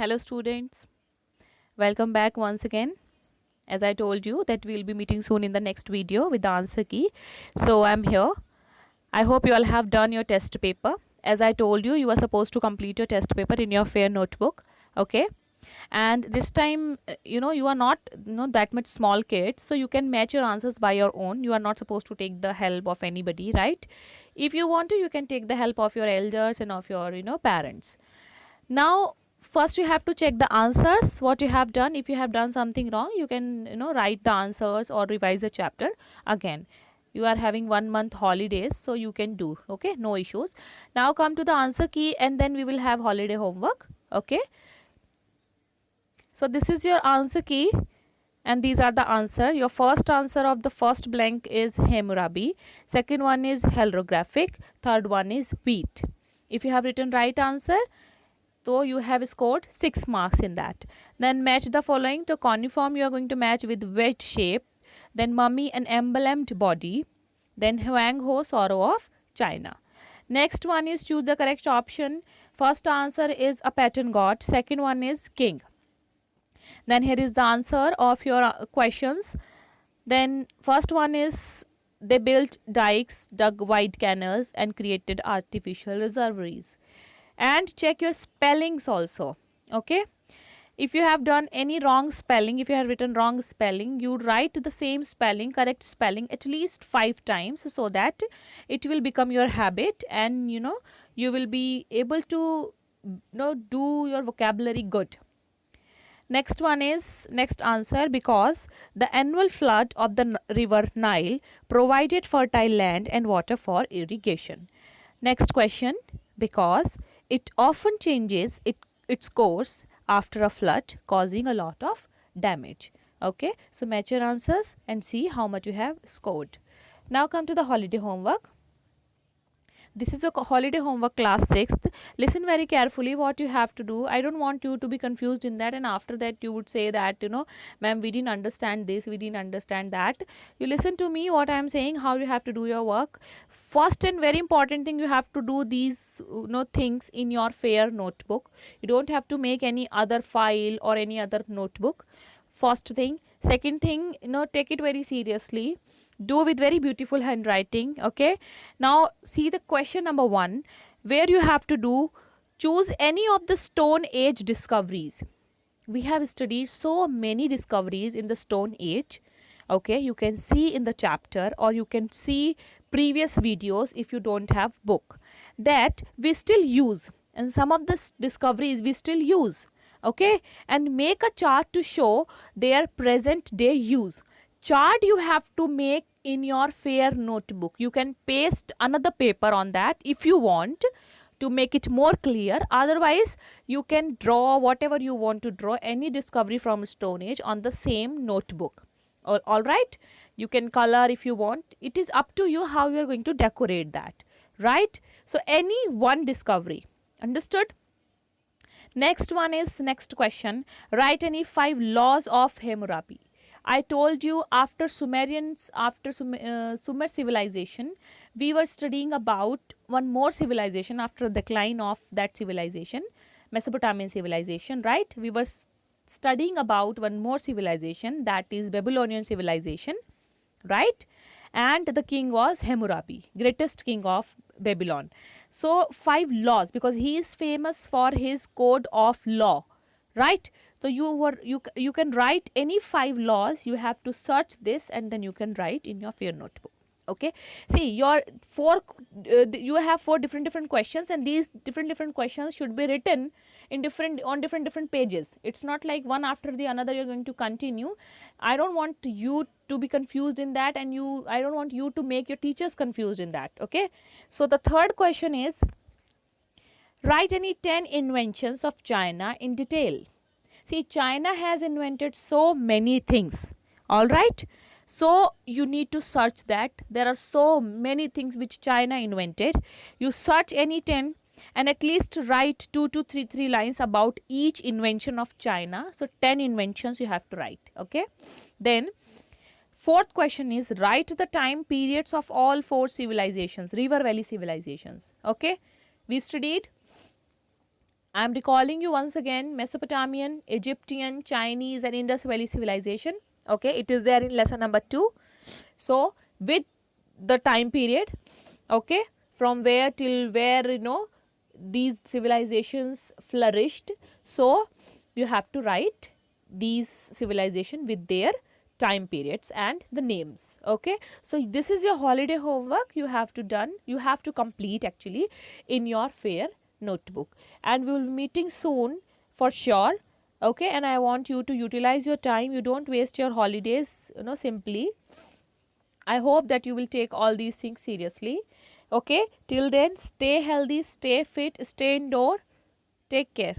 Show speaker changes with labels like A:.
A: Hello students, welcome back once again. As I told you that we'll be meeting soon in the next video with the answer key. So I'm here. I hope you all have done your test paper. As I told you, you are supposed to complete your test paper in your fair notebook. Okay. And this time, you are not that much small kids, so you can match your answers by your own. You are not supposed to take the help of anybody, right? If you want to, you can take the help of your elders and of your parents. Now first you have to check the answers what you have done. If you have done something wrong, you can write the answers or revise the chapter again. You are having 1 month holidays, so you can do, okay, no issues. Now come to the answer key and then we will have holiday homework. Okay, so this is your answer key and these are the answer. Your first answer of the first blank is Hammurabi, second one is helographic, third one is wheat. If you have written right answer, so you have scored 6 marks in that. Then match the following. To cuneiform, you are going to match with wedge shape, then mummy, an emblemed body, then Huang Ho, sorrow of China. Next one is choose the correct option. First answer is a pattern god, second one is king. Then here is the answer of your questions. Then first one is they built dikes, dug wide canals and created artificial reservoirs. And check your spellings also. Okay, if you have done any wrong spelling, if you have written wrong spelling, you write the same spelling, correct spelling at least 5 times, so that it will become your habit and you will be able to do your vocabulary good. Next one is next answer, because the annual flood of the river Nile provided fertile land and water for irrigation. Next question, because it often changes its course after a flood, causing a lot of damage. Okay, so match your answers and see how much you have scored. Now come to the holiday homework. This is a holiday homework, class 6th. Listen very carefully what you have to do. I don't want you to be confused in that and after that you would say that ma'am, we didn't understand this, we didn't understand that. You listen to me what I am saying, how you have to do your work. First and very important thing, you have to do these things in your fair notebook. You don't have to make any other file or any other notebook. First thing. Second thing, take it very seriously. Do with very beautiful handwriting. Okay, now see the question number 1, where you have to do choose any of the Stone Age discoveries. We have studied so many discoveries in the Stone Age. Okay, you can see in the chapter or you can see previous videos if you don't have book, that we still use, and some of the discoveries we still use. Okay, and make a chart to show their present day use. Chart you have to make in your fair notebook. You can paste another paper on that if you want to make it more clear. Otherwise you can draw whatever you want to draw, any discovery from Stone Age on the same notebook. All right, you can color if you want. It is up to you how you are going to decorate that, right? So any one discovery, understood? Next one is next question, write any 5 laws of Hammurabi. I told you after Sumerians, after Sumer civilization, we were studying about one more civilization after the decline of that civilization, Mesopotamian civilization, right? We were studying about one more civilization, that is Babylonian civilization, right? And the king was Hammurabi, greatest king of Babylon. So 5 laws, because he is famous for his code of law, right? So you can write any 5 laws. You have to search this and then you can write in your fair notebook. Okay, see your 4 you have 4 different questions, and these different questions should be written in different pages. It's not like one after the another you're going to continue. I don't want you to be confused in that, and I don't want you to make your teachers confused in that. Okay, so the third question is, write any 10 inventions of China in detail. See, China has invented so many things. All right. So you need to search that. There are so many things which China invented. You search any 10 and at least write 2 to 3 lines about each invention of China. So 10 inventions you have to write. Okay. Then fourth question is, write the time periods of all 4 civilizations, River Valley civilizations. Okay. We studied I am recalling you once again Mesopotamian, Egyptian, Chinese and Indus Valley civilization. Okay, it is there in lesson number 2. So with the time period, okay, from where till where these civilizations flourished. So you have to write these civilization with their time periods and the names. Okay, so this is your holiday homework. You have to complete actually in your fair notebook, and we will be meeting soon for sure. Okay, and I want you to utilize your time. You don't waste your holidays simply. I hope that you will take all these things seriously. Okay, till then, stay healthy, stay fit, stay indoor. Take care.